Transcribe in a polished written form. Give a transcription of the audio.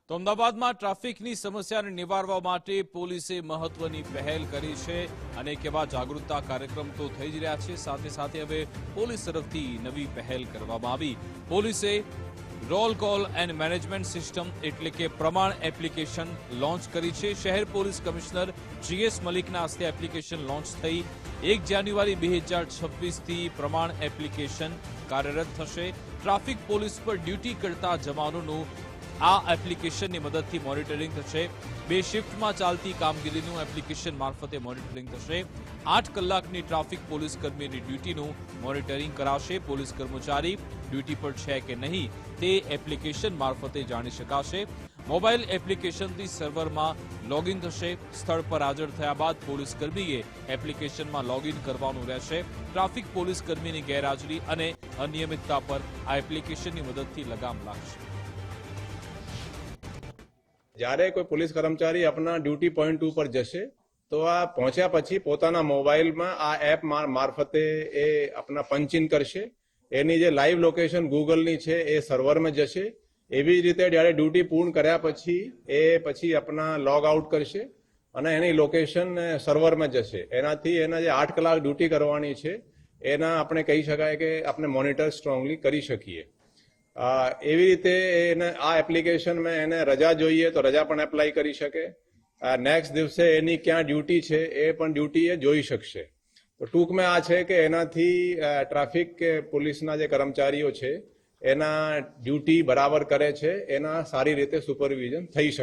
તો અમદાવાદમાં ટ્રાફિકની સમસ્યાને નિવારવા માટે પોલીસે મહત્વની પહેલ કરી છે। અનેક એવા જાગૃતતા કાર્યક્રમ તો થઈ જ રહ્યા છે। સાથે સાથે હવે પોલીસ તરફથી નવી પહેલ કરવામાં આવી। પોલીસે roll call and management system એટલે કે પ્રમાણ એપ્લિકેશન લોન્ચ કરી છે। શહેર પોલીસ કમિશનર જીએસ મલિકના હસ્તે એપ્લિકેશન લોન્ચ થઈ। 1 જાન્યુઆરી 2026 થી પ્રમાણ એપ્લિકેશન કાર્યરત થશે। ટ્રાફિક પોલીસ પર ડ્યુટી કરતા જવાનોનું આ એપ્લિકેશનની મદદથી મોનિટરિંગ થશે। 2 શિફ્ટમાં ચાલતી કામગીરીનું એપ્લિકેશન મારફતે મોનિટરિંગ થશે। 8 કલાકની ટ્રાફિક પોલીસ કર્મીની ડ્યુટીનું મોનિટરિંગ કરાશે। પોલીસ કર્મચારી ડ્યુટી પર છે કે નહીં તે એપ્લિકેશન મારફતે જાણી શકાશે। મોબાઈલ એપ્લિકેશનથી સર્વરમાં લોગિન થશે। સ્થળ પર હાજર થયા બાદ પોલીસ કર્મીએ એપ્લિકેશનમાં લોગિન કરવાનું રહેશે। ટ્રાફિક પોલીસ કર્મીની ગેરહાજરી અને અનિયમિતતા પર આ એપ્લિકેશનની મદદથી લગામ લાગશે। જ્યારે કોઈ પોલીસ કર્મચારી આપણા ડ્યુટી પોઈન્ટ ઉપર જશે તો આ પહોંચ્યા પછી પોતાના મોબાઈલમાં આ એપ મારફતે એ આપણા પંચ ઇન કરશે। એની જે લાઈવ લોકેશન ગૂગલની છે એ સર્વરમાં જશે। એવી જ રીતે જ્યારે ડ્યુટી પૂર્ણ કર્યા પછી એ પછી આપણા લોગ આઉટ કરશે અને એની લોકેશન સર્વરમાં જશે। એનાથી એના જે 8 કલાક ડ્યુટી કરવાની છે એના આપણે કહી શકાય કે આપણે મોનિટર સ્ટ્રોંગલી કરી શકીએ। એવી રીતે એને આ એપ્લિકેશનમાં એને રજા જોઈએ તો રજા પણ એપ્લાય કરી શકે। નેક્સ્ટ દિવસે એની ક્યાં ડ્યુટી છે એ પણ ડ્યુટી એ જોઈ શકશે। તો ટૂંકમાં આ છે કે એનાથી ટ્રાફિક પોલીસના જે કર્મચારીઓ છે એના ડ્યુટી બરાબર કરે છે, એના સારી રીતે સુપરવિઝન થઈ શકે।